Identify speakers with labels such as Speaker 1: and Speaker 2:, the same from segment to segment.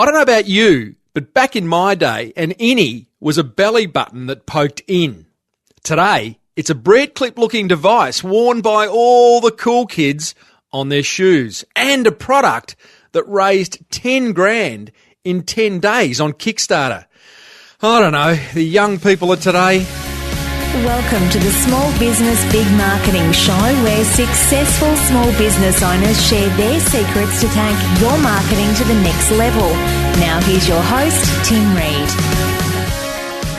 Speaker 1: I don't know about you, but back in my day, an Innie was a belly button that poked in. Today, it's a bread clip looking device worn by all the cool kids on their shoes, and a product that raised 10 grand in 10 days on Kickstarter. I don't know, the young people of today.
Speaker 2: Welcome to the Small Business Big Marketing Show, where successful small business owners share their secrets to take your marketing to the next level. Now here's your host, Tim Reid.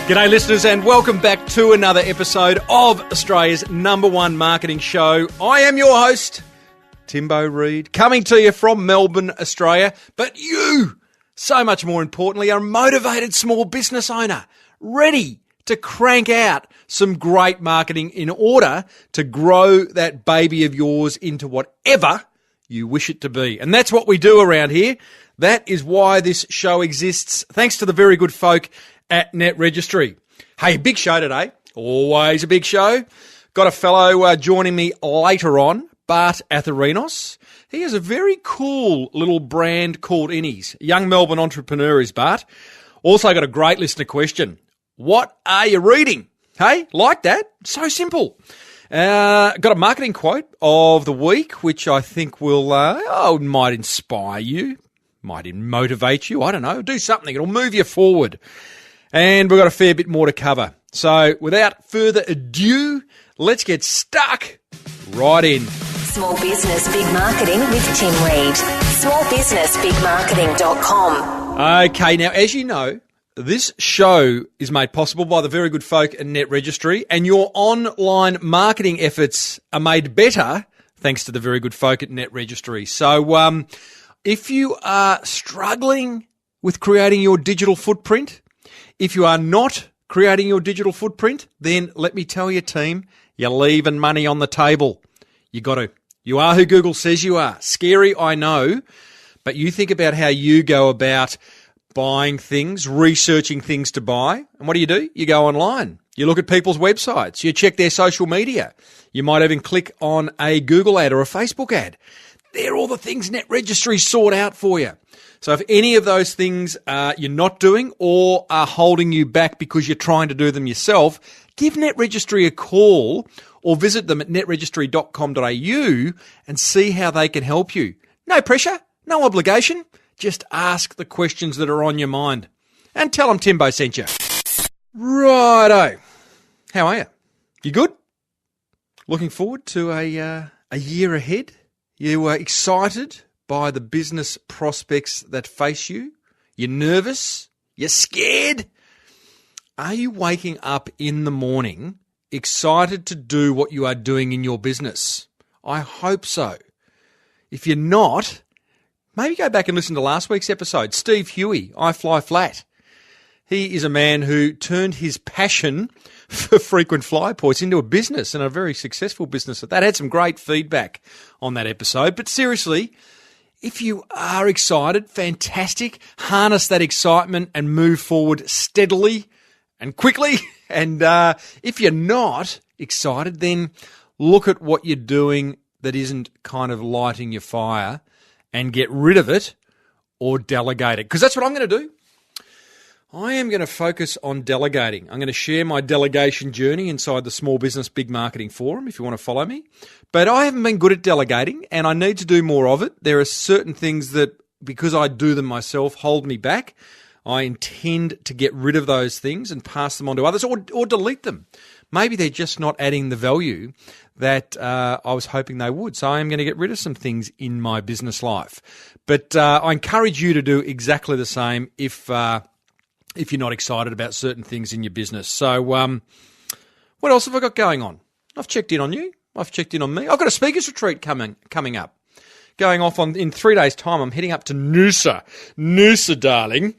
Speaker 1: G'day listeners, and welcome back to another episode of Australia's #1 marketing show. I am your host, Timbo Reid, coming to you from Melbourne, Australia. But you, so much more importantly, are a motivated small business owner, ready to crank out some great marketing in order to grow that baby of yours into whatever you wish it to be. And that's what we do around here. That is why this show exists, thanks to the very good folk at Net Registry. Hey, big show today. Always a big show. Got a fellow joining me later on, Bart Atherinos. He has a very cool little brand called Innie's. A young Melbourne entrepreneur is Bart. Also got a great listener question. What are you reading? Hey, like that? So simple. Got a marketing quote of the week, which I think will might inspire you, might motivate you. I don't know. Do something. It'll move you forward. And we've got a fair bit more to cover. So without further ado, let's get stuck right in.
Speaker 2: Small Business Big Marketing with Tim Reid. smallbusinessbigmarketing.com.
Speaker 1: Okay, now as you know, this show is made possible by the very good folk at Net Registry, and your online marketing efforts are made better thanks to the very good folk at Net Registry. So if you are struggling with creating your digital footprint, if you are not creating your digital footprint, then let me tell you, team, you're leaving money on the table. You got to. You are who Google says you are. Scary, I know, but you think about how you go about buying things, researching things to buy. And what do? You go online. You look at people's websites. You check their social media. You might even click on a Google ad or a Facebook ad. They're all the things Net Registry sort out for you. So if any of those things you're not doing or are holding you back because you're trying to do them yourself, give Net Registry a call or visit them at netregistry.com.au and see how they can help you. No pressure, no obligation. Just ask the questions that are on your mind. And tell them Timbo sent you. Righto. How are you? You good? Looking forward to a year ahead? You are excited by the business prospects that face you? You're nervous? You're scared? Are you waking up in the morning excited to do what you are doing in your business? I hope so. If you're not, maybe go back and listen to last week's episode. Steve Huey, I Fly Flat. He is a man who turned his passion for frequent flyer points into a business, and a very successful business at that. Had some great feedback on that episode. But seriously, if you are excited, fantastic. Harness that excitement and move forward steadily and quickly. And if you're not excited, then look at what you're doing that isn't kind of lighting your fire and get rid of it or delegate it. Because that's what I'm going to do. I am going to focus on delegating. I'm going to share my delegation journey inside the Small Business Big Marketing Forum if you want to follow me. But I haven't been good at delegating and I need to do more of it. There are certain things that, because I do them myself, hold me back. I intend to get rid of those things and pass them on to others or delete them. Maybe they're just not adding the value that I was hoping they would. So I am going to get rid of some things in my business life. But I encourage you to do exactly the same if you're not excited about certain things in your business. So what else have I got going on? I've checked in on you. I've checked in on me. I've got a speakers retreat coming up. Going off in 3 days' time. I'm heading up to Noosa, darling,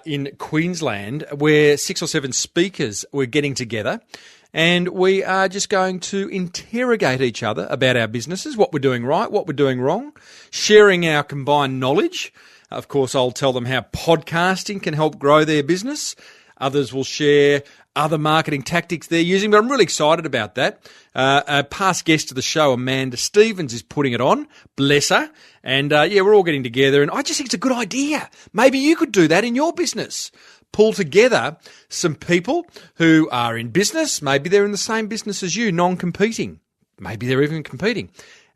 Speaker 1: in Queensland, where 6 or 7 speakers were getting together. And we are just going to interrogate each other about our businesses, what we're doing right, what we're doing wrong, sharing our combined knowledge. Of course, I'll tell them how podcasting can help grow their business. Others will share other marketing tactics they're using, but I'm really excited about that. A past guest of the show, Amanda Stevens, is putting it on. Bless her. And we're all getting together, and I just think it's a good idea. Maybe you could do that in your business. Pull together some people who are in business. Maybe they're in the same business as you, non-competing. Maybe they're even competing.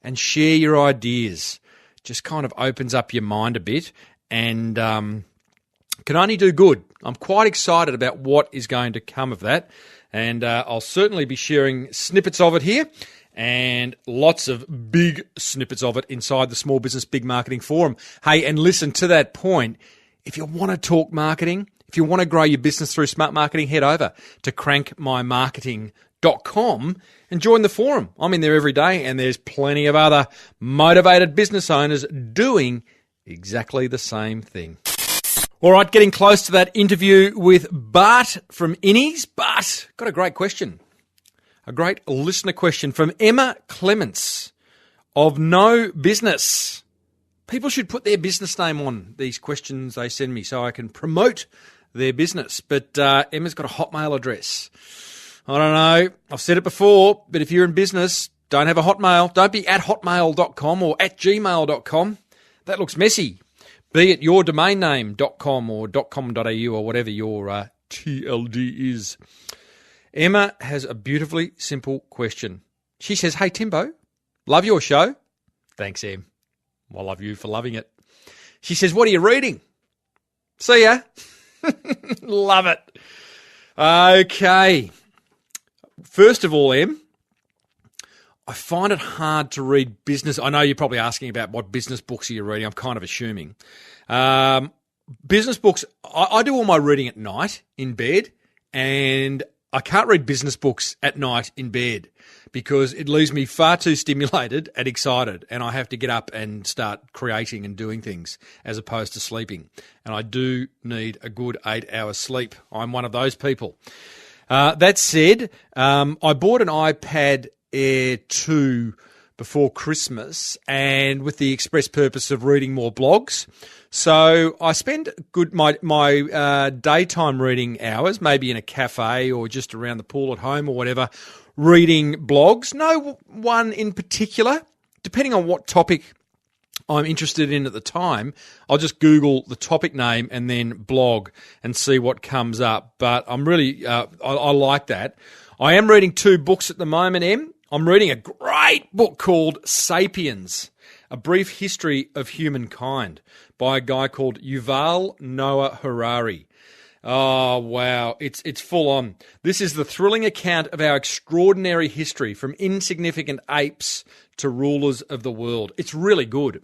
Speaker 1: And share your ideas. Just kind of opens up your mind a bit and can only do good. I'm quite excited about what is going to come of that. And I'll certainly be sharing snippets of it here and lots of big snippets of it inside the Small Business Big Marketing Forum. Hey, and listen, to that point, if you want to talk marketing, if you want to grow your business through smart marketing, head over to crankmymarketing.com and join the forum. I'm in there every day, and there's plenty of other motivated business owners doing exactly the same thing. All right, getting close to that interview with Bart from Innie's. Bart, got a great question. A great listener question from Emma Clements of No Business. People should put their business name on these questions they send me so I can promote their business. But Emma's got a Hotmail address. I don't know. I've said it before, but if you're in business, don't have a Hotmail. Don't be at hotmail.com or at gmail.com. That looks messy. Be it yourdomainname.com or .com.au or whatever your TLD is. Emma has a beautifully simple question. She says, "Hey, Timbo, love your show." Thanks, Em. I love you for loving it. She says, "What are you reading?" See ya. Love it. Okay. First of all, Em, I find it hard to read business. I know you're probably asking about what business books are you reading. I'm kind of assuming. Business books, I do all my reading at night in bed, and I can't read business books at night in bed because it leaves me far too stimulated and excited, and I have to get up and start creating and doing things as opposed to sleeping. And I do need a good 8 hours sleep. I'm one of those people. That said, I bought an iPad Air 2 before Christmas, and with the express purpose of reading more blogs. So I spend my daytime reading hours, maybe in a cafe or just around the pool at home or whatever, reading blogs. No one in particular. Depending on what topic I'm interested in at the time, I'll just Google the topic name and then blog and see what comes up. But I'm really, I like that. I am reading 2 books at the moment, Em. I'm reading a great book called Sapiens, A Brief History of Humankind by a guy called Yuval Noah Harari. Oh, wow. It's full on. This is the thrilling account of our extraordinary history from insignificant apes to rulers of the world. It's really good.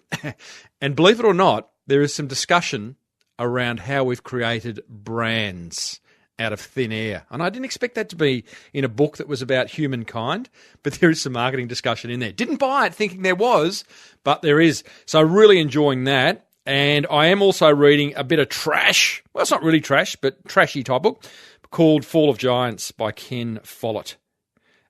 Speaker 1: And believe it or not, there is some discussion around how we've created brands out of thin air. And I didn't expect that to be in a book that was about humankind, but there is some marketing discussion in there. Didn't buy it thinking there was, but there is. So really enjoying that. And I am also reading a bit of trash. Well, it's not really trash, but trashy type book called Fall of Giants by Ken Follett.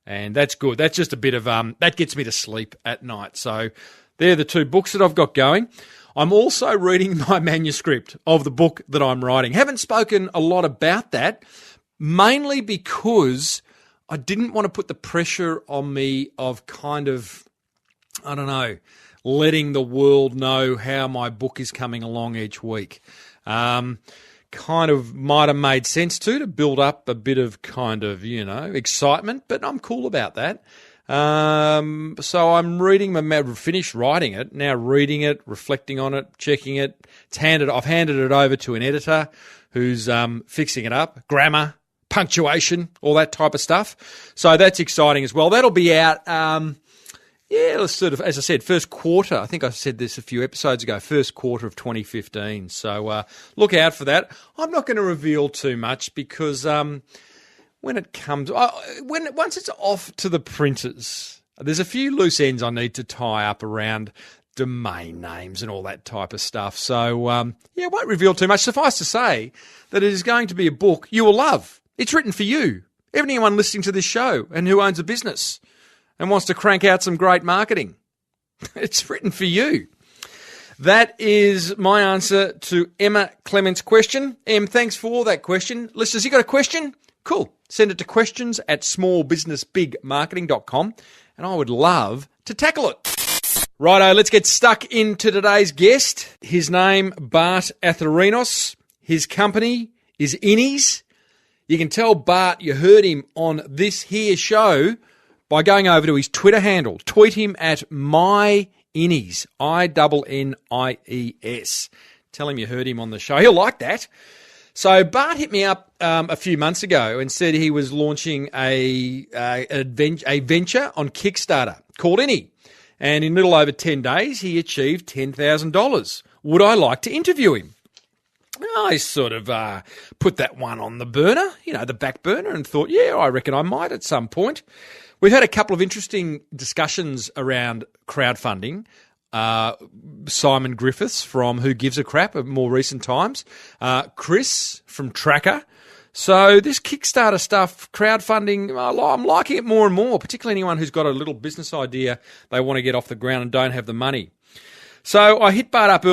Speaker 1: And that's good. That's just a bit of, that gets me to sleep at night. So they're the 2 books that I've got going. I'm also reading my manuscript of the book that I'm writing. Haven't spoken a lot about that, mainly because I didn't want to put the pressure on me of kind of, I don't know, letting the world know how my book is coming along each week. Kind of might have made sense to build up a bit of kind of, excitement, but I'm cool about that. So I'm finished writing it, now reading it, reflecting on it, checking it. I've handed it over to an editor who's fixing it up, grammar, punctuation, all that type of stuff. So that's exciting as well. That'll be out, sort of, as I said, first quarter. I think I said this a few episodes ago, first quarter of 2015. So look out for that. I'm not going to reveal too much because when it comes, once it's off to the printers, there's a few loose ends I need to tie up around domain names and all that type of stuff. So, I won't reveal too much. Suffice to say that it is going to be a book you will love. It's written for you, anyone listening to this show and who owns a business and wants to crank out some great marketing. It's written for you. That is my answer to Emma Clement's question. Em, thanks for that question. Listeners, you got a question? Cool. Send it to questions@smallbusinessbigmarketing.com and I would love to tackle it. Righto, let's get stuck into today's guest. His name, Bart Atherinos. His company is Innie's. You can tell Bart you heard him on this here show by going over to his Twitter handle. Tweet him at myinnies, INNIES. Tell him you heard him on the show. He'll like that. So Bart hit me up a few months ago and said he was launching a venture on Kickstarter called Innie. And in a little over 10 days, he achieved $10,000. Would I like to interview him? I sort of put that one on the burner, the back burner, and thought, yeah, I reckon I might at some point. We've had a couple of interesting discussions around crowdfunding. Simon Griffiths from Who Gives a Crap of more recent times. Chris from Tracker. So this Kickstarter stuff, crowdfunding, I'm liking it more and more, particularly anyone who's got a little business idea they want to get off the ground and don't have the money. So I hit Bart up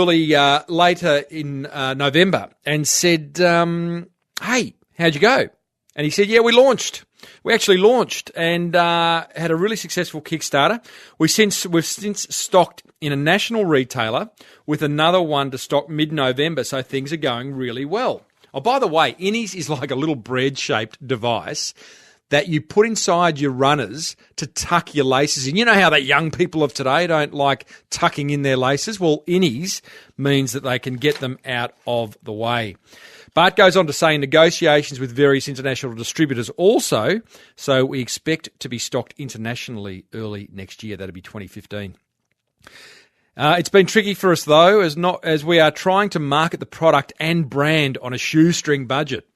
Speaker 1: later in November and said, hey, how'd you go? And he said, yeah, we launched. We actually launched and had a really successful Kickstarter. We've since stocked in a national retailer with another one to stock mid-November, so things are going really well. Oh, by the way, Innie's is like a little bread-shaped device that you put inside your runners to tuck your laces in. You know how that young people of today don't like tucking in their laces? Well, Innie's means that they can get them out of the way. Bart goes on to say negotiations with various international distributors also, so we expect to be stocked internationally early next year. That'll be 2015. It's been tricky for us, though, as we are trying to market the product and brand on a shoestring budget.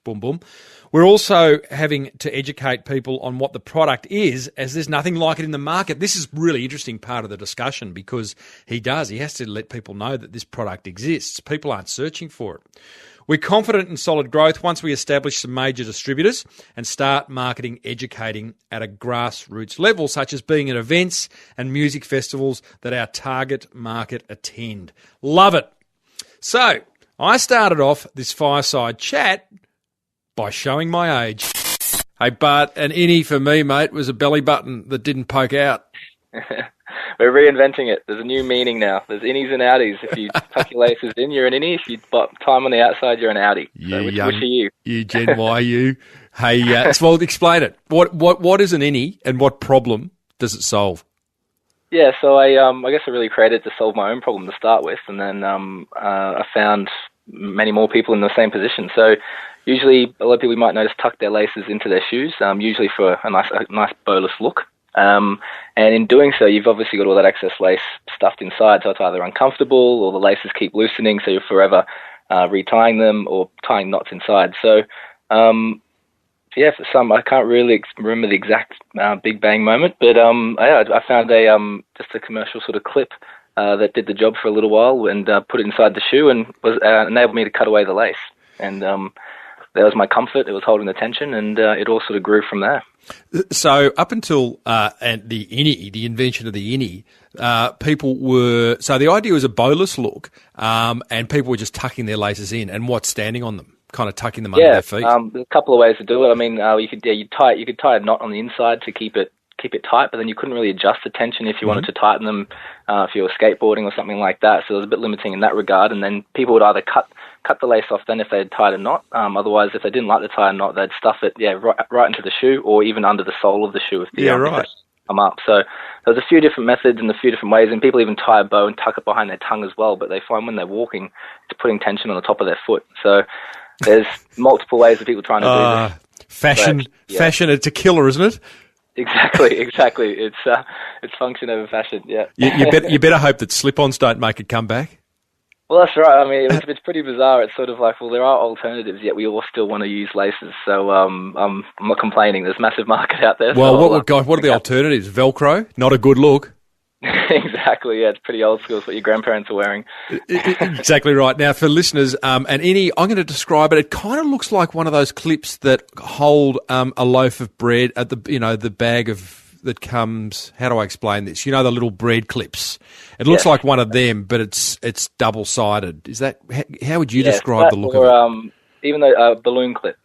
Speaker 1: Boom, boom. We're also having to educate people on what the product is, as there's nothing like it in the market. This is really interesting part of the discussion because he has to let people know that this product exists. People aren't searching for it. We're confident in solid growth once we establish some major distributors and start marketing, educating at a grassroots level, such as being at events and music festivals that our target market attend. Love it. So I started off this fireside chat by showing my age. Hey, Bart, an Innie for me, mate, was a belly button that didn't poke out.
Speaker 3: We're reinventing it. There's a new meaning now. There's innies and outies. If you tuck your laces in, you're an innie. If you put time on the outside, you're an outie. So which are you?
Speaker 1: You Gen Y, you. Hey, well, explain it. What is an Innie and what problem does it solve?
Speaker 3: Yeah, so I guess I really created to solve my own problem to start with, and then I found many more people in the same position. So usually a lot of people you might notice tuck their laces into their shoes, usually for a nice bowless look. And in doing so, you've obviously got all that excess lace stuffed inside, so it's either uncomfortable or the laces keep loosening, so you're forever retying them or tying knots inside. So, for some, I can't really remember the exact big bang moment, but I found just a commercial sort of clip that did the job for a little while and put it inside the shoe and was enabled me to cut away the lace. And that was my comfort. It was holding the tension, and it all sort of grew from there.
Speaker 1: So up until the Innie, the invention of the Innie, so the idea was a bowless look, and people were just tucking their laces in, and what's standing on them, kind of tucking them under their feet.
Speaker 3: There's a couple of ways to do it. I mean, you could tie a knot on the inside to keep it tight, but then you couldn't really adjust the tension if you wanted to tighten them if you were skateboarding or something like that. So it was a bit limiting in that regard. And then people would either cut the lace off then if they had tied a knot. Otherwise, if they didn't like to tie a knot, they'd stuff it right into the shoe or even under the sole of the shoe if the come up. So there's a few different methods and a few different ways, and people even tie a bow and tuck it behind their tongue as well. But they find when they're walking, it's putting tension on the top of their foot. So there's multiple ways of people trying to do this.
Speaker 1: Fashion, it's a killer, isn't it?
Speaker 3: Exactly. It's function over fashion. Yeah.
Speaker 1: You better hope that slip-ons don't make a comeback.
Speaker 3: Well, that's right. I mean, it's pretty bizarre. It's sort of like, well, there are alternatives, yet we all still want to use laces. So I'm not complaining. There's a massive market out there.
Speaker 1: Well, what are the alternatives? Velcro? Not a good look.
Speaker 3: Exactly, yeah, it's pretty old school. It's what your grandparents are wearing.
Speaker 1: Exactly right. Now, for listeners, and Innie, I'm going to describe it. It kind of looks like one of those clips that hold a loaf of bread at the bag of that comes, how do I explain this? You know, the little bread clips. It looks like one of them, but it's double-sided. Is that, how would you describe the look of it?
Speaker 3: Even though balloon clip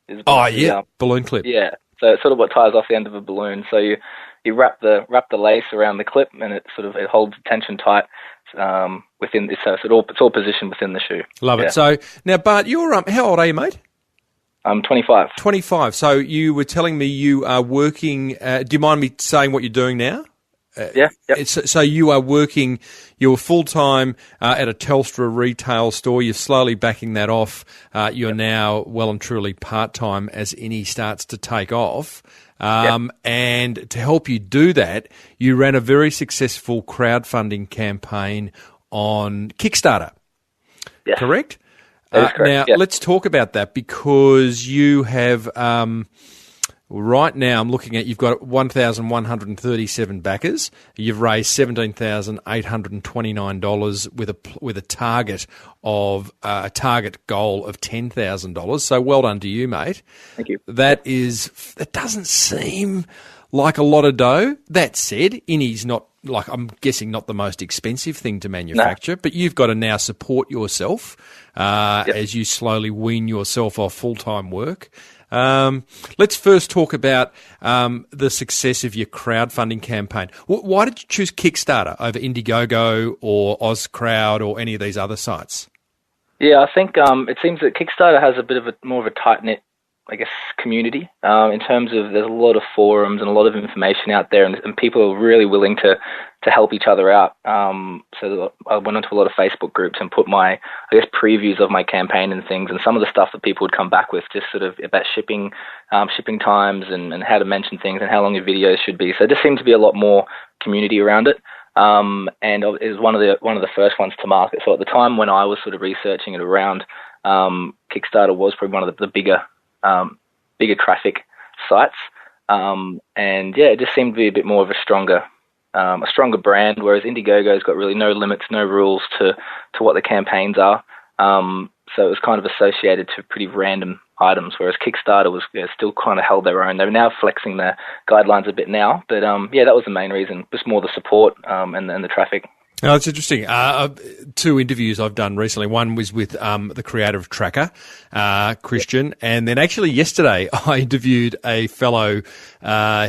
Speaker 3: is
Speaker 1: balloon clip.
Speaker 3: Yeah, so it's sort of what ties off the end of a balloon. So you wrap the lace around the clip, and it holds tension tight within this. So it's all positioned within the shoe.
Speaker 1: Love it. So now, Bart, you're how old are you, mate?
Speaker 3: I'm 25.
Speaker 1: 25. So you were telling me you are working. Do you mind me saying what you're doing now?
Speaker 3: Yeah.
Speaker 1: So you are working, you're full-time at a Telstra retail store. You're slowly backing that off. You're now well and truly part-time as Innie starts to take off. And to help you do that, you ran a very successful crowdfunding campaign on Kickstarter.
Speaker 3: Yes.
Speaker 1: Correct?
Speaker 3: That is correct.
Speaker 1: Now, let's talk about that because you have... right now, I'm looking at you've got 1,137 backers. You've raised $17,829 with a target of a target goal of $10,000. So well done to you, mate.
Speaker 3: Thank you.
Speaker 1: That doesn't seem like a lot of dough. That said, Innie's not I'm guessing not the most expensive thing to manufacture, but you've got to now support yourself as you slowly wean yourself off full-time work. Let's first talk about the success of your crowdfunding campaign. Why did you choose Kickstarter over Indiegogo or OzCrowd or any of these other sites?
Speaker 3: Yeah, I think it seems that Kickstarter has a bit of more of a tight-knit, I guess, community in terms of there's a lot of forums and a lot of information out there, and people are really willing to help each other out. So I went onto a lot of Facebook groups and put my, I guess, previews of my campaign and things, and some of the stuff that people would come back with, just sort of about shipping times and how to mention things and how long your videos should be. So there just seemed to be a lot more community around it. And it was one of the first ones to market. So at the time when I was sort of researching it around, Kickstarter was probably one of the bigger traffic sites, and it just seemed to be a bit more of a stronger brand, whereas Indiegogo's got really no limits, no rules to what the campaigns are, so it was kind of associated to pretty random items, whereas Kickstarter was still kind of held their own. They're now flexing their guidelines a bit now, but that was the main reason, just more the support and the traffic.
Speaker 1: Oh, it's interesting. 2 interviews I've done recently. One was with the creator of Tracker, Christian, and then actually yesterday I interviewed a fellow,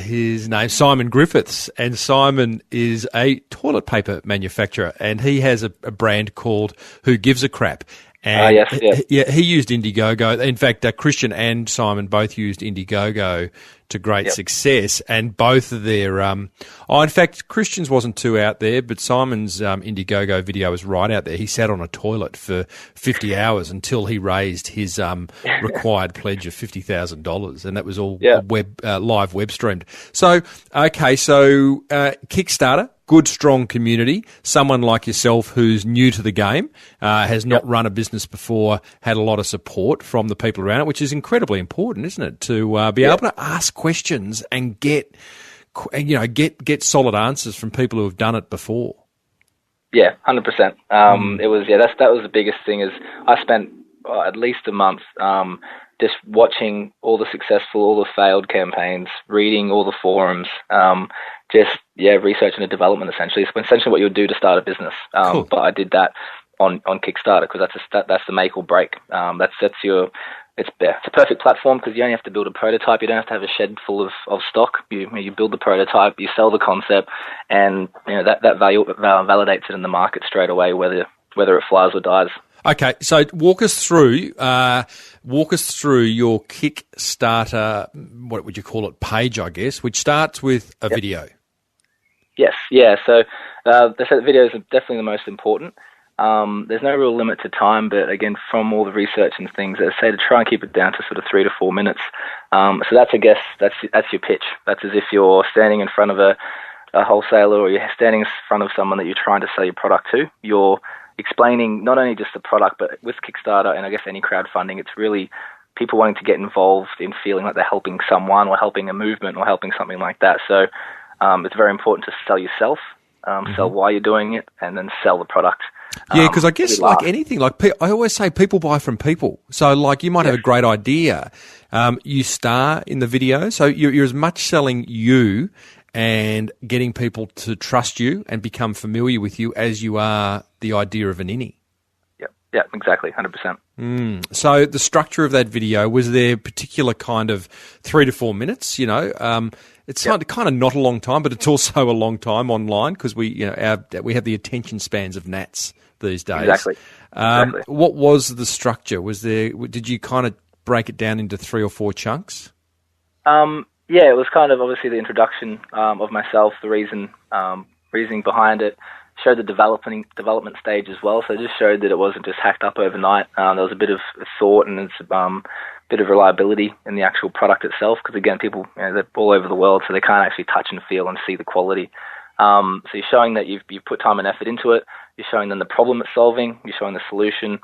Speaker 1: his name's Simon Griffiths, and Simon is a toilet paper manufacturer, and he has a brand called Who Gives a Crap. And he used Indiegogo. In fact, Christian and Simon both used Indiegogo to great success, and both of their in fact, Christian's wasn't too out there, but Simon's Indiegogo video was right out there. He sat on a toilet for 50 hours until he raised his required pledge of $50,000, and that was all live web streamed. So, Kickstarter, good, strong community, someone like yourself who's new to the game, has not run a business before, had a lot of support from the people around it, which is incredibly important, isn't it, to be able to ask questions and get solid answers from people who have done it before.
Speaker 3: Yeah, 100%. It was that was the biggest thing. Is I spent at least a month just watching all the successful, all the failed campaigns, reading all the forums, research and development essentially. It's essentially what you would do to start a business.
Speaker 1: Cool.
Speaker 3: But I did that on Kickstarter because that's the make or break. It's a perfect platform because you only have to build a prototype. You don't have to have a shed full of stock. You build the prototype, you sell the concept, and that value validates it in the market straight away, whether it flies or dies. Okay,
Speaker 1: so walk us through your Kickstarter, what would you call it, page, I guess, which starts with a video.
Speaker 3: Yes, yeah. So the videos are definitely the most important. There's no real limit to time, but again, from all the research and things, I say to try and keep it down to sort of 3 to 4 minutes. So that's your pitch. That's as if you're standing in front of a wholesaler, or you're standing in front of someone that you're trying to sell your product to. You're explaining not only just the product, but with Kickstarter and I guess any crowdfunding, it's really people wanting to get involved in feeling like they're helping someone or helping a movement or helping something like that. So it's very important to sell yourself, sell why you're doing it, and then sell the product.
Speaker 1: Yeah, because I guess like anything, I always say people buy from people. So like you might have a great idea, you star in the video, so you're as much selling you and getting people to trust you and become familiar with you as you are the idea of an Innie.
Speaker 3: Yeah, exactly, 100%.
Speaker 1: So the structure of that video, was there a particular kind of 3 to 4 minutes? It's kind of not a long time, but it's also a long time online because we have the attention spans of gnats these days.
Speaker 3: Exactly.
Speaker 1: What was the structure? Did you kind of break it down into 3 or 4 chunks?
Speaker 3: Yeah, it was kind of obviously the introduction of myself, the reasoning behind it. Showed the development stage as well, so it just showed that it wasn't just hacked up overnight. There was a bit of thought and it's bit of reliability in the actual product itself, because again, people they're all over the world, so they can't actually touch and feel and see the quality. So you're showing that you've put time and effort into it. You're showing them the problem it's solving. You're showing the solution.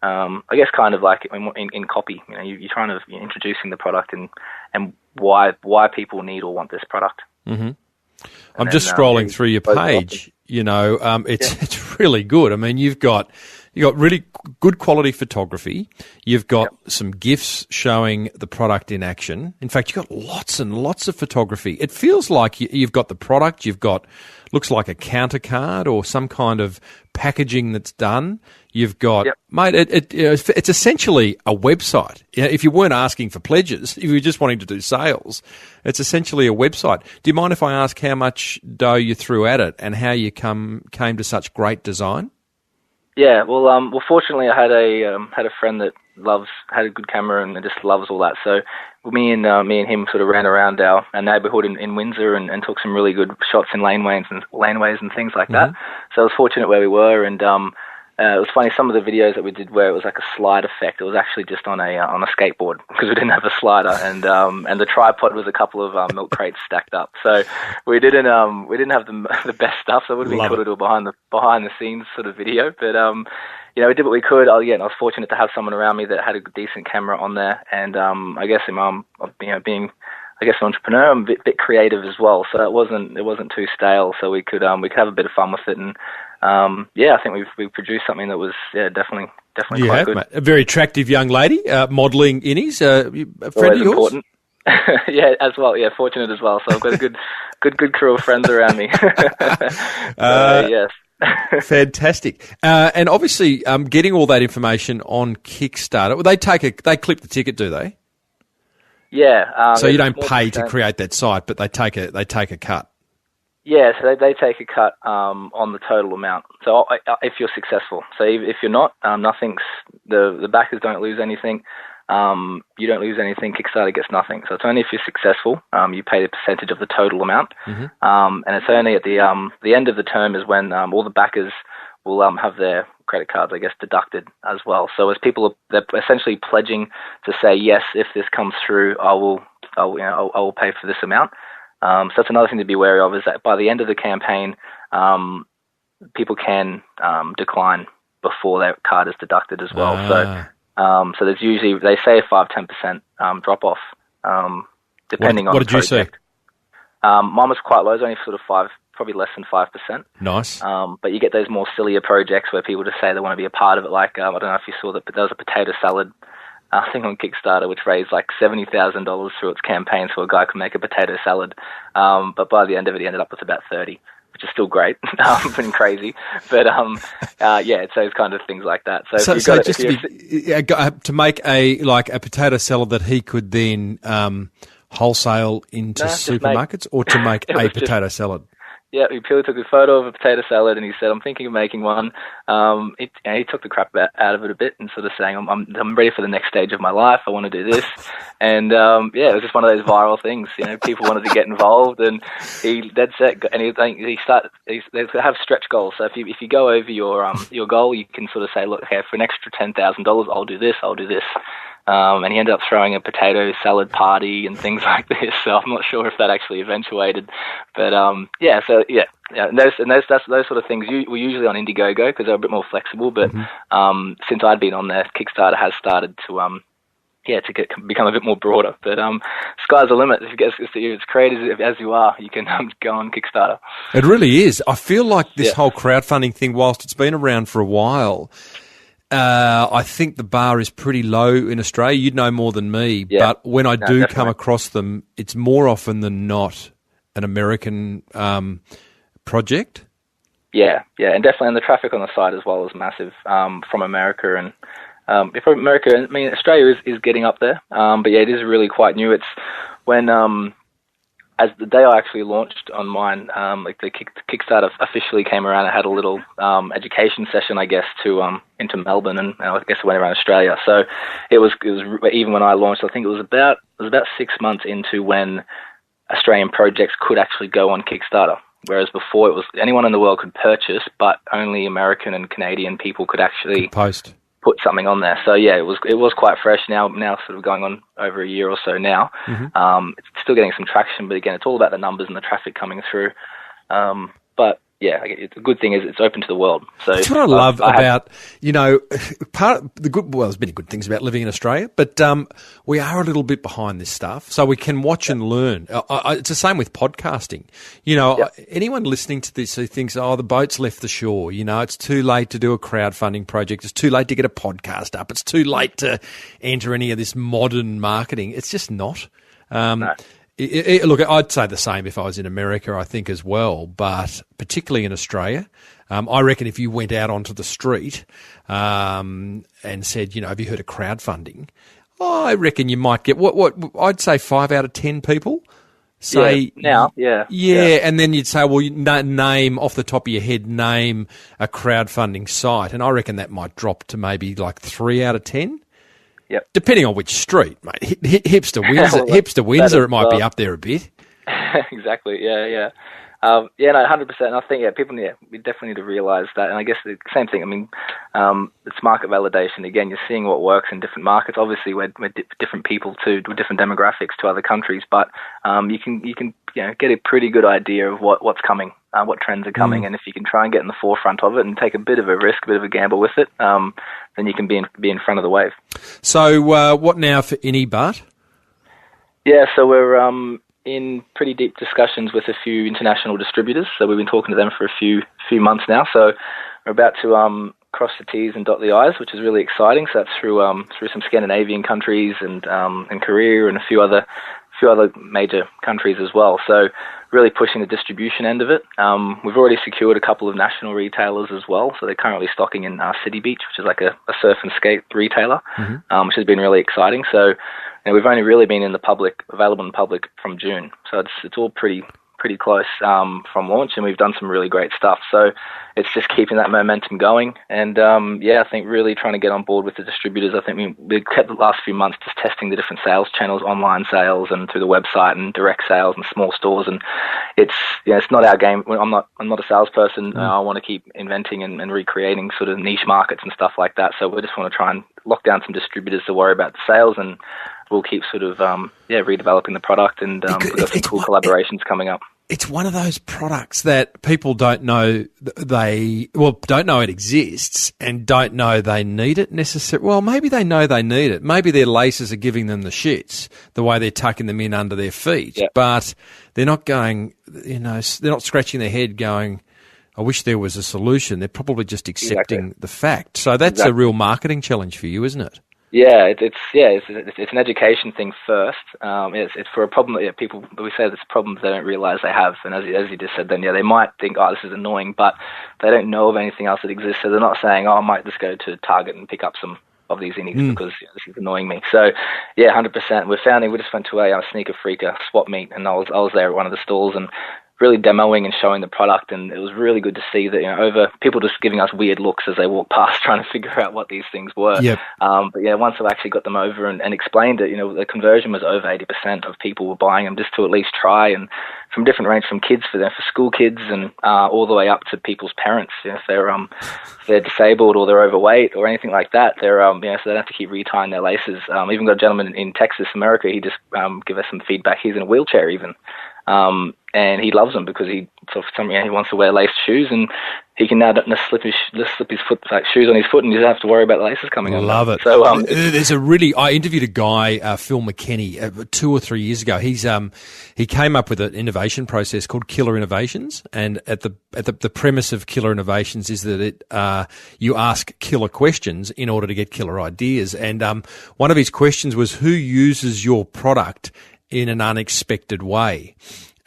Speaker 3: I guess kind of like in copy, you're trying to introducing the product and why people need or want this product.
Speaker 1: Mm-hmm. I'm just scrolling through your page. It's really good. I mean, you've got really good quality photography. You've got some GIFs showing the product in action. In fact, you've got lots and lots of photography. It feels like you've got the product. You've got, looks like a counter card or some kind of packaging that's done. You've got, mate, it's essentially a website. If you weren't asking for pledges, if you were just wanting to do sales, it's essentially a website. Do you mind if I ask how much dough you threw at it and how you came to such great design?
Speaker 3: Yeah, well, fortunately, I had a friend that had a good camera and just loves all that. So me and him sort of ran around our neighbourhood in Windsor and took some really good shots in laneways and things like that. So I was fortunate where we were, and it was funny, some of the videos that we did where it was like a slide effect. It was actually just on a skateboard because we didn't have a slider, and the tripod was a couple of milk crates stacked up. So we didn't have the best stuff. So it would have been cool to do a behind the scenes sort of video. But we did what we could. I was fortunate to have someone around me that had a decent camera on there, and I guess being an entrepreneur, I'm a bit creative as well. So it wasn't too stale. So we could have a bit of fun with it, and I think we produced something that was definitely quite good.
Speaker 1: Mate. A very attractive young lady modelling Innies. A friend of yours?
Speaker 3: Important. Yeah, as well. Yeah, fortunate as well. So I've got a good crew of friends around me. Yes.
Speaker 1: Fantastic. And obviously, getting all that information on Kickstarter, they clip the ticket, do they?
Speaker 3: Yeah.
Speaker 1: So you don't pay to create that site, but they take a cut.
Speaker 3: Yeah, so they take a cut on the total amount. So if you're successful, so if you're not, the backers don't lose anything. You don't lose anything. Kickstarter gets nothing. So it's only if you're successful, you pay the percentage of the total amount. Mm-hmm. And it's only at the end of the term is when all the backers will have their credit cards, I guess, deducted as well. So as they're essentially pledging to say, yes, if this comes through, I will pay for this amount. So that's another thing to be wary of, is that by the end of the campaign, people can decline before their card is deducted as well. So there's usually, they say a 5-10% drop off, depending on the project.
Speaker 1: What did you see?
Speaker 3: Mine was quite low. It was only sort of probably less than 5%.
Speaker 1: Nice.
Speaker 3: But you get those more sillier projects where people just say they want to be a part of it. Like, I don't know if you saw that, but there was a potato salad thing on Kickstarter which raised like $70,000 through its campaign so a guy could make a potato salad. But by the end of it, he ended up with about 30, which is still great, pretty crazy. But it's those kind of things like that. So
Speaker 1: to make a potato salad that he could then wholesale into supermarkets, or to make a potato salad?
Speaker 3: Yeah, he purely took a photo of a potato salad and he said, I'm thinking of making one. He took the crap out of it a bit and sort of saying, I'm ready for the next stage of my life. I want to do this. And it was just one of those viral things. People wanted to get involved, and they have stretch goals. So if you go over your goal, you can sort of say, look, okay, for an extra $10,000, I'll do this. And he ended up throwing a potato salad party and things like this. So I'm not sure if that actually eventuated, but those sort of things were usually on Indiegogo because they're a bit more flexible. But since I'd been on there, Kickstarter has started to become a bit more broader. But sky's the limit. If you're as creative as you are, you can go on Kickstarter.
Speaker 1: It really is. I feel like this whole crowdfunding thing, whilst it's been around for a while, I think the bar is pretty low in Australia. You'd know more than me, but when I do come across them, it's more often than not an American project.
Speaker 3: Yeah, and definitely, and the traffic on the site as well is massive from America, and from America, I mean, Australia is getting up there, but yeah, it is really quite new. It's when as the day I actually launched on mine, like the Kickstarter officially came around. I had a little education session, I guess, to into Melbourne, and I guess I went around Australia. So it was even when I launched, I think it was about 6 months into when Australian projects could actually go on Kickstarter. Whereas before it was anyone in the world could purchase, but only American and Canadian people could actually
Speaker 1: post.
Speaker 3: Put something on there. So yeah, it was quite fresh. Now sort of going on over a year or so now. Mm-hmm. It's still getting some traction, but again, it's all about the numbers and the traffic coming through. But yeah, the good thing is it's open to the world. So
Speaker 1: that's what I love about, part of the good. Well, there's many good things about living in Australia, but we are a little bit behind this stuff, so we can watch and learn. It's the same with podcasting. Anyone listening to this who thinks, "Oh, the boat's left the shore," it's too late to do a crowdfunding project. It's too late to get a podcast up. It's too late to enter any of this modern marketing. It's just not. No. Look, I'd say the same if I was in America, I think, as well, but particularly in Australia. I reckon if you went out onto the street and said, have you heard of crowdfunding? I reckon you might get, what I'd say 5 out of 10 people say... Yeah, and then you'd say, well, name, off the top of your head, name a crowdfunding site, and I reckon that might drop to maybe like 3 out of 10.
Speaker 3: Yep.
Speaker 1: Depending on which street, mate. Hipster Windsor, it might be up there a bit.
Speaker 3: Exactly. Yeah. No, 100%. And I think, people, we definitely need to realise that. And I guess the same thing. I mean, it's market validation. Again, you're seeing what works in different markets. Obviously, we're different people with different demographics to other countries, but you can get a pretty good idea of what's coming, what trends are coming, and if you can try and get in the forefront of it and take a bit of a risk, a bit of a gamble with it, then you can be in front of the wave.
Speaker 1: So, what now for Innie, Bart?
Speaker 3: Yeah, so we're in pretty deep discussions with a few international distributors. So we've been talking to them for a few months now. So we're about to cross the T's and dot the I's, which is really exciting. So that's through some Scandinavian countries and Korea and a few other major countries as well. So really pushing the distribution end of it. We've already secured a couple of national retailers as well. So they're currently stocking in City Beach, which is like a surf and skate retailer, which has been really exciting. So we've only really been available in public from June. So it's all pretty close from launch, and we've done some really great stuff. So it's just keeping that momentum going. And I think really trying to get on board with the distributors. I think we kept the last few months just testing the different sales channels, online sales and through the website and direct sales and small stores. And it's not our game. I'm not a salesperson. I want to keep inventing and recreating sort of niche markets and stuff like that. So we just want to try and lock down some distributors to worry about the sales, and we'll keep sort of redeveloping the product, and we've got some cool collaborations coming up.
Speaker 1: It's one of those products that people don't know don't know it exists and don't know they need it necessarily. Well, maybe they know they need it. Maybe their laces are giving them the shits, the way they're tucking them in under their feet. Yep. But they're not going, they're not scratching their head going, I wish there was a solution. They're probably just accepting the fact. So that's a real marketing challenge for you, isn't it?
Speaker 3: Yeah, it's an education thing first. It's for a problem that we say it's problems they don't realise they have, and as you just said, then they might think, oh, this is annoying, but they don't know of anything else that exists. So they're not saying, oh, I might just go to Target and pick up some of these Innies because this is annoying me. So 100%. We just went to a sneaker freaker swap meet, and I was there at one of the stalls and really demoing and showing the product, and it was really good to see that over people just giving us weird looks as they walk past trying to figure out what these things were.
Speaker 1: Yep.
Speaker 3: But once I actually got them over and explained it, the conversion was over 80% of people were buying them just to at least try, and from different range, from kids for school kids and all the way up to people's parents. If they're disabled or they're overweight or anything like that, so they don't have to keep retying their laces. Even got a gentleman in Texas, America. He just gave us some feedback. He's in a wheelchair even. And he loves them because he wants to wear laced shoes, and he can now slip his foot, like shoes on his foot, and he doesn't have to worry about the laces coming on.
Speaker 1: Love it. So I interviewed a guy, Phil McKenney, 2 or 3 years ago. He came up with an innovation process called Killer Innovations, and at the premise of Killer Innovations is that you ask killer questions in order to get killer ideas. And one of his questions was, who uses your product in an unexpected way?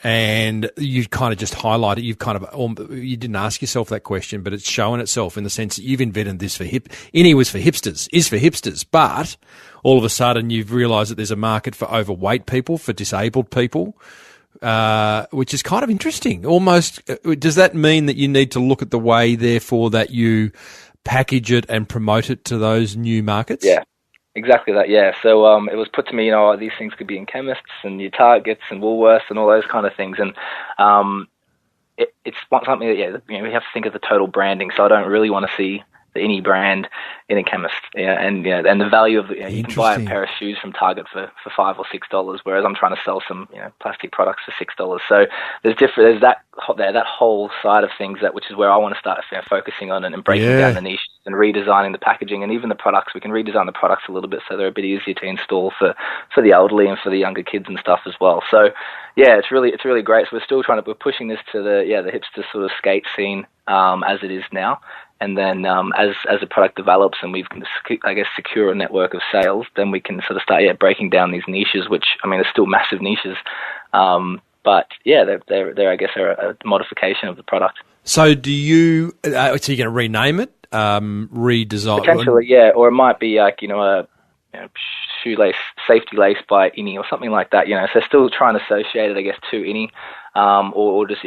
Speaker 1: And you kind of just highlighted, you didn't ask yourself that question, but it's showing itself in the sense that you've invented this for Innie was for hipsters, is for hipsters, but all of a sudden you've realised that there's a market for overweight people, for disabled people, which is kind of interesting. Almost, does that mean that you need to look at the way, therefore, that you package it and promote it to those new markets?
Speaker 3: Yeah. Exactly that, yeah. So it was put to me, these things could be in chemists and your Targets and Woolworths and all those kind of things. And it's something that, we have to think of the total branding. So I don't really want to see the Innie brand in a chemist. Yeah, and the value of you can buy a pair of shoes from Target for $5 or $6, whereas I'm trying to sell some plastic products for $6. So there's that whole side of things which is where I want to start focusing on and breaking down the niches and redesigning the packaging and even the products. We can redesign the products a little bit so they're a bit easier to install for the elderly and for the younger kids and stuff as well. So yeah, it's really great. So we're pushing this to the hipster sort of skate scene as it is now. And then as the product develops and we've, I guess, secure a network of sales, then we can sort of start breaking down these niches, which, I mean, they're still massive niches. But, yeah, they're I guess, are a modification of the product.
Speaker 1: So so you're going to rename it, redesign?
Speaker 3: Potentially, yeah. Or it might be like, a shoelace, safety lace by Innie or something like that, So still trying to associate it, I guess, to Innie or just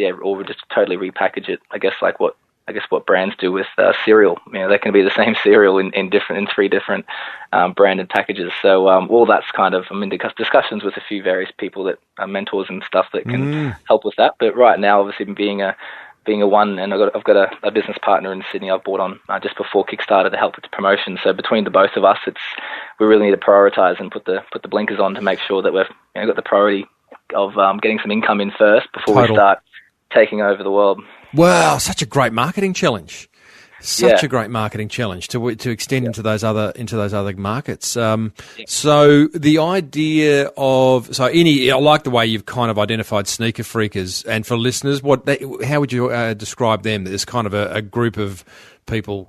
Speaker 3: totally repackage it, I guess, like what brands do with cereal. They can be the same cereal in three different branded packages. So all that's kind of, I'm in discussions with a few various people that are mentors and stuff that can help with that. But right now, obviously, being a one, and I've got a business partner in Sydney I've brought on just before Kickstarter to help with the promotion. So between the both of us, we really need to prioritise and put the blinkers on to make sure that we've got the priority of getting some income in first before we start taking over the world.
Speaker 1: Wow, such a great marketing challenge. A great marketing challenge to extend into those other markets. So the idea of Innie, I like the way you've kind of identified sneaker freakers. And for listeners, how would you describe them? There's kind of a group of people.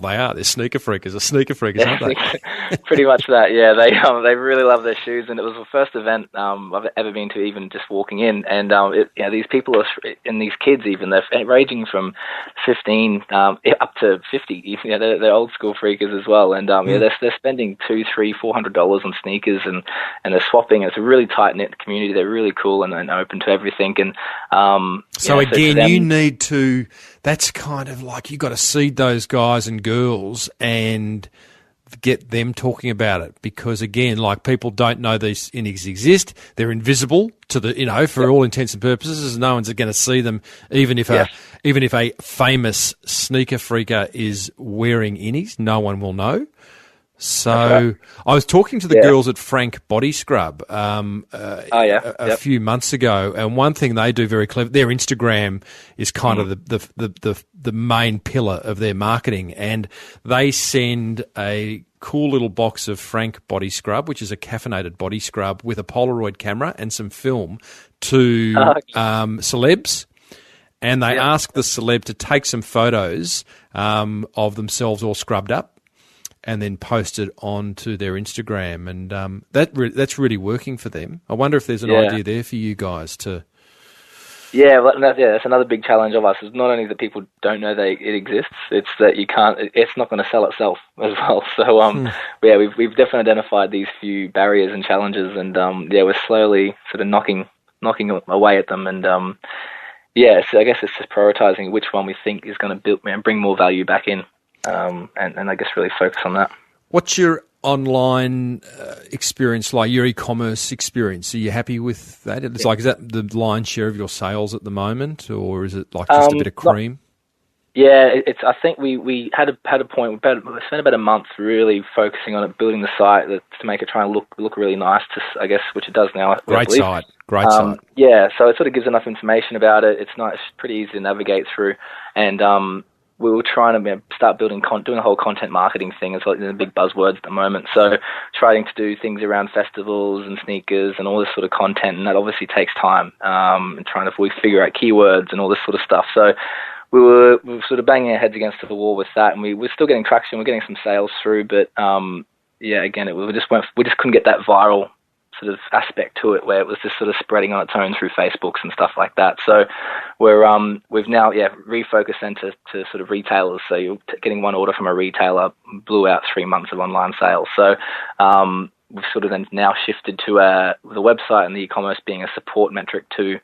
Speaker 1: They're sneaker freakers. Are sneaker freakers, aren't they?
Speaker 3: Pretty much that. Yeah, they really love their shoes, and it was the first event I've ever been to, even just walking in. And these people and these kids, even they're ranging from 15 up to 50. They're old school freakers as well. And they're spending $200, $300, $400 on sneakers, and they're swapping. It's a really tight knit community. They're really cool and open to everything. And
Speaker 1: you need to. That's kind of like you got to seed those guys and girls and get them talking about it, because again, like, people don't know these Innies exist. They're invisible to the for all intents and purposes. No one's going to see them, even if a famous sneaker freaker is wearing Innies, no one will know. So I was talking to the girls at Frank Body Scrub a few months ago, and one thing they do very clever, their Instagram is kind of the main pillar of their marketing, and they send a cool little box of Frank Body Scrub, which is a caffeinated body scrub with a Polaroid camera and some film, to celebs. And they ask the celeb to take some photos of themselves all scrubbed up, and then post it onto their Instagram, and that's really working for them. I wonder if there's an idea there for you guys to.
Speaker 3: Yeah, that's another big challenge of us. Is not only that people don't know it exists, it's that you can't. It's not going to sell itself as well. So we've definitely identified these few barriers and challenges, and we're slowly sort of knocking away at them, and so I guess it's just prioritizing which one we think is going to build and bring more value back in. And I guess really focus on that.
Speaker 1: What's your online experience like, your e-commerce experience? Are you happy with that? It's like, is that the lion's share of your sales at the moment, or is it like just a bit of cream?
Speaker 3: I think we had a point. We spent about a month really focusing on it, building the site to make it try and look really nice, I guess, which it does now.
Speaker 1: Great site.
Speaker 3: Yeah, so it sort of gives enough information about it. It's nice, pretty easy to navigate through, and we were trying to start doing the whole content marketing thing. It's like the big buzzwords at the moment. So trying to do things around festivals and sneakers and all this sort of content, and that obviously takes time. And trying to figure out keywords and all this sort of stuff. So we were sort of banging our heads against the wall with that, and we're still getting traction. We're getting some sales through, but again, we just couldn't get that viral sort of aspect to it where it was just sort of spreading on its own through Facebooks and stuff like that. So we've now refocused then to sort of retailers. So you're getting one order from a retailer blew out 3 months of online sales. So we've sort of then now shifted to the website and the e-commerce being a support metric to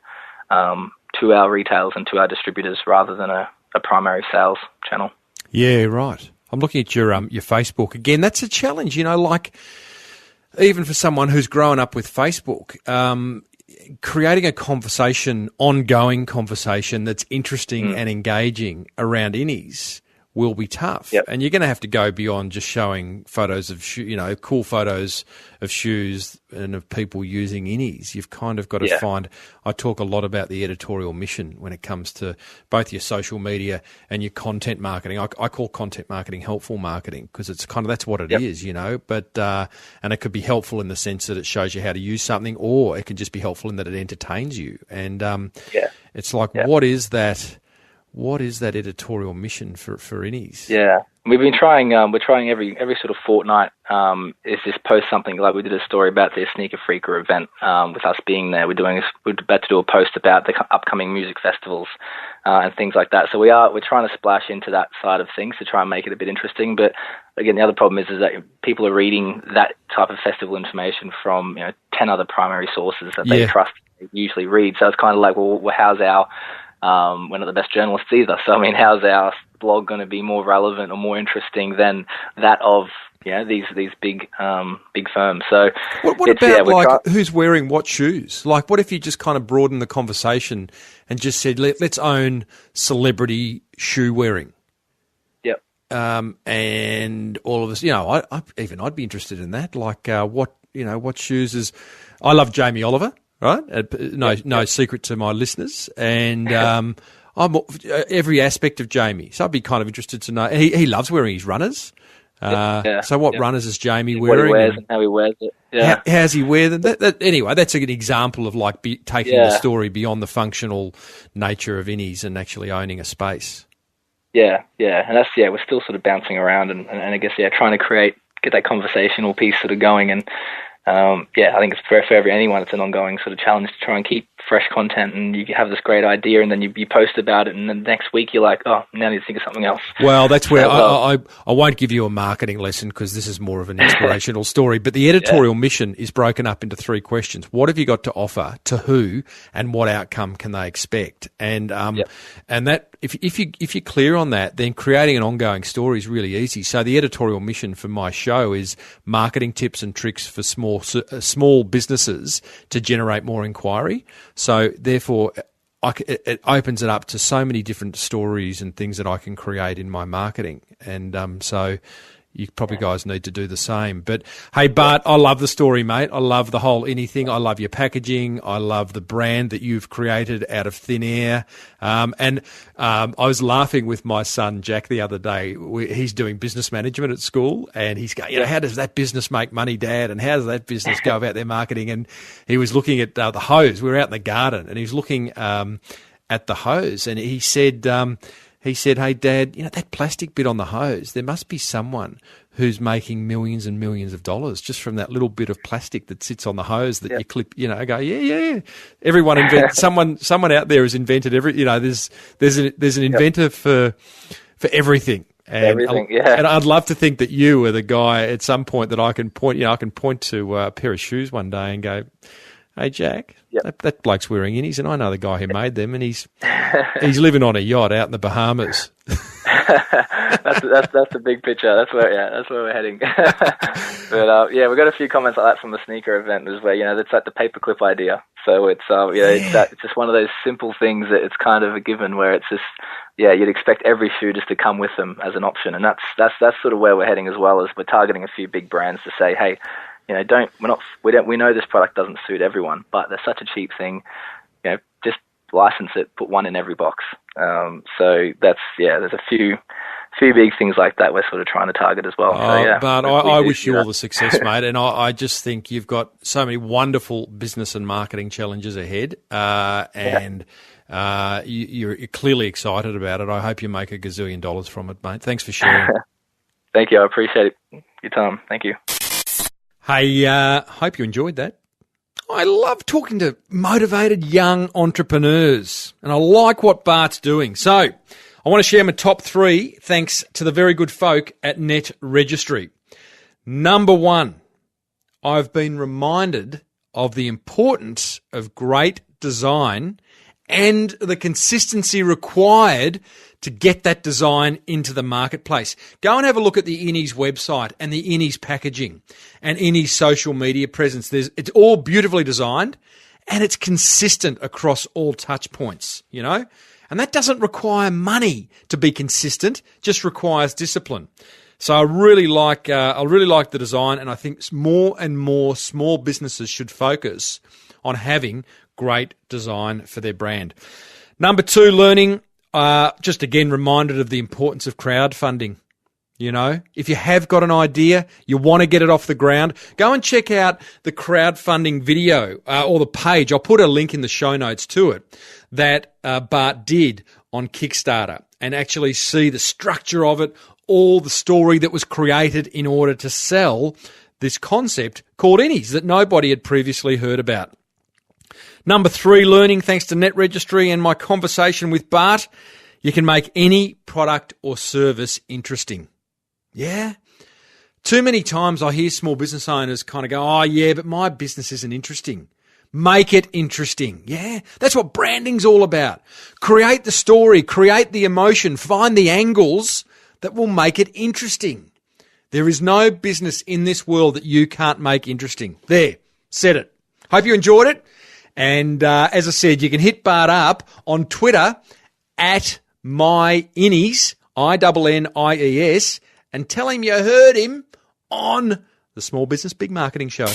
Speaker 3: our retailers and to our distributors rather than a primary sales channel.
Speaker 1: Yeah, right. I'm looking at your Facebook again. That's a challenge, like even for someone who's grown up with Facebook, creating a conversation, ongoing conversation that's interesting and engaging around Innies will be tough.
Speaker 3: Yep.
Speaker 1: And you're going to have to go beyond just showing photos of cool photos of shoes and of people using Innies. You've kind of got to find, I talk a lot about the editorial mission when it comes to both your social media and your content marketing. I call content marketing helpful marketing because it's kind of, that's what it is, but, and it could be helpful in the sense that it shows you how to use something, or it can just be helpful in that it entertains you. And, it's like, what is that editorial mission for Innies?
Speaker 3: Yeah, we've been trying. We're trying every sort of fortnight. Is just post something, like we did a story about the Sneaker Freaker event with us being there. We're about to do a post about the upcoming music festivals and things like that. So we're trying to splash into that side of things to try and make it a bit interesting. But again, the other problem is that people are reading that type of festival information from 10 other primary sources that they trust, they usually read. So it's kind of like, well, how's our we're not the best journalists either. So, I mean, how's our blog going to be more relevant or more interesting than that of these big firms? So,
Speaker 1: what about who's wearing what shoes? Like, what if you just kind of broaden the conversation and just said, let's own celebrity shoe wearing?
Speaker 3: Yep.
Speaker 1: And all of us, I'd be interested in that. Like, what shoes is? I love Jamie Oliver. Right? No secret to my listeners. And I'm every aspect of Jamie. So I'd be kind of interested to know. He loves wearing his runners. So what runners is Jamie wearing?
Speaker 3: What he wears and how he wears it. Yeah.
Speaker 1: How's he wear them? Anyway, that's an example of like taking the story beyond the functional nature of Innies and actually owning a space.
Speaker 3: Yeah. And that's, we're still sort of bouncing around and I guess, trying to get that conversational piece sort of going. And I think it's for anyone, it's an ongoing sort of challenge to try and keep fresh content, and you have this great idea and then you post about it and then the next week you're like, now I need to think of something else.
Speaker 1: Well, that's where I won't give you a marketing lesson because this is more of an inspirational story, but the editorial mission is broken up into 3 questions. What have you got to offer, to who, and what outcome can they expect? And and that if you're clear on that, then creating an ongoing story is really easy. So the editorial mission for my show is marketing tips and tricks for small businesses to generate more inquiry. So therefore, it opens it up to so many different stories and things that I can create in my marketing. And so you probably guys need to do the same. But hey, Bart, I love the story, mate. I love the whole Innie thing. I love your packaging. I love the brand that you've created out of thin air. And I was laughing with my son, Jack, the other day. He's doing business management at school and he's going, how does that business make money, Dad? And how does that business go about their marketing? And he was looking at the hose. We were out in the garden and he was looking at the hose and he said, hey, Dad, that plastic bit on the hose, there must be someone who's making millions and millions of dollars just from that little bit of plastic that sits on the hose that you clip, I go, yeah. Everyone invents, someone out there has invented there's an inventor for everything. And and I'd love to think that you are the guy at some point that I can point to a pair of shoes one day and go, hey, Jack, that bloke's wearing Innies, and I know the guy who made them, and he's living on a yacht out in the Bahamas.
Speaker 3: that's the big picture. That's where we're heading. But we got a few comments like that from the sneaker event as well. It's like the paperclip idea. So it's it's just one of those simple things that it's kind of a given where it's just you'd expect every shoe just to come with them as an option, and that's sort of where we're heading as well. As we're targeting a few big brands to say, hey, we know this product doesn't suit everyone, but they're such a cheap thing, just license it, put one in every box. So that's, there's a few big things like that we're sort of trying to target as well.
Speaker 1: But I wish you all the success, mate. And I just think you've got so many wonderful business and marketing challenges ahead. You're clearly excited about it. I hope you make $1 gazillion from it, mate. Thanks for sharing.
Speaker 3: Thank you. I appreciate your time. Thank you.
Speaker 1: Hey, hope you enjoyed that. I love talking to motivated young entrepreneurs, and I like what Bart's doing. So I want to share my top 3 thanks to the very good folk at Net Registry. Number 1, I've been reminded of the importance of great design and the consistency required to get that design into the marketplace. Go and have a look at the Innie's website and the Innie's packaging and Innie's social media presence. It's all beautifully designed and it's consistent across all touch points, you know? And that doesn't require money to be consistent, just requires discipline. So I really like the design, and I think more and more small businesses should focus on having great design for their brand. Number 2, learning. Just again reminded of the importance of crowdfunding. You know, if you have got an idea, you want to get it off the ground, go and check out the crowdfunding video or the page. I'll put a link in the show notes to it that Bart did on Kickstarter, and actually see the structure of it, all the story that was created in order to sell this concept called Innies that nobody had previously heard about. Number 3, learning thanks to Net Registry and my conversation with Bart. You can make any product or service interesting. Yeah? Too many times I hear small business owners kind of go, oh yeah, but my business isn't interesting. Make it interesting. Yeah? That's what branding's all about. Create the story, create the emotion, find the angles that will make it interesting. There is no business in this world that you can't make interesting. There, said it. Hope you enjoyed it. And as I said, you can hit Bart up on Twitter at myinnies, INNIES, and tell him you heard him on the Small Business Big Marketing Show.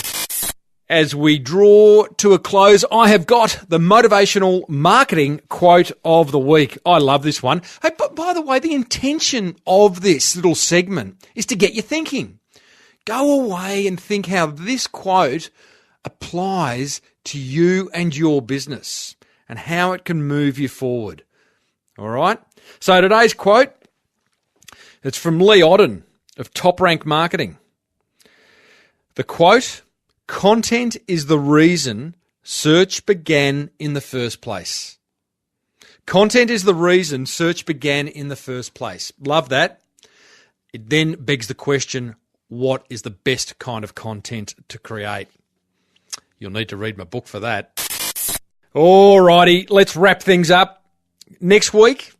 Speaker 1: As we draw to a close, I have got the motivational marketing quote of the week. I love this one. Hey, but by the way, the intention of this little segment is to get you thinking. Go away and think how this quote applies to you and your business and how it can move you forward. All right? So today's quote, it's from Lee Odden of Top Rank Marketing. The quote, content is the reason search began in the first place. Content is the reason search began in the first place. Love that. It then begs the question, what is the best kind of content to create? You'll need to read my book for that. Alrighty, let's wrap things up. Next week,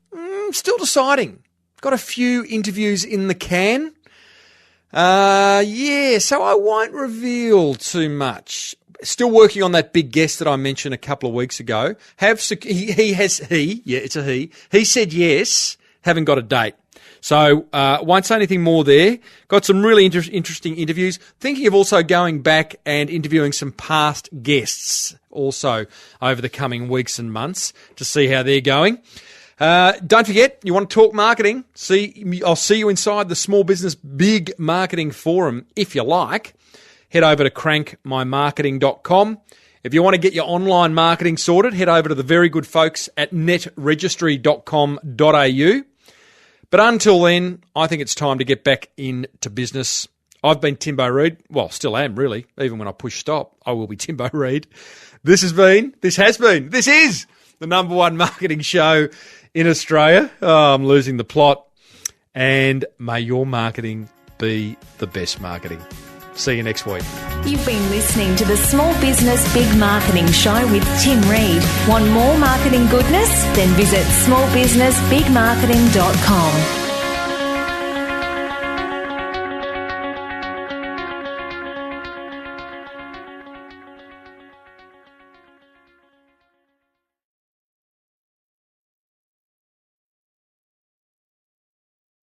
Speaker 1: still deciding. Got a few interviews in the can. So I won't reveal too much. Still working on that big guest that I mentioned a couple of weeks ago. He said yes, haven't got a date. So won't say anything more there. Got some really interesting interviews. Thinking of also going back and interviewing some past guests also over the coming weeks and months to see how they're going. Don't forget, you want to talk marketing? I'll see you inside the Small Business Big Marketing Forum if you like. Head over to crankmymarketing.com. If you want to get your online marketing sorted, head over to the very good folks at netregistry.com.au. But until then, I think it's time to get back into business. I've been Timbo Reid. Well, still am, really. Even when I push stop, I will be Timbo Reid. This is the number one marketing show in Australia. Oh, I'm losing the plot. And may your marketing be the best marketing. See you next week.
Speaker 2: You've been listening to the Small Business Big Marketing Show with Tim Reid. Want more marketing goodness? Then visit smallbusinessbigmarketing.com.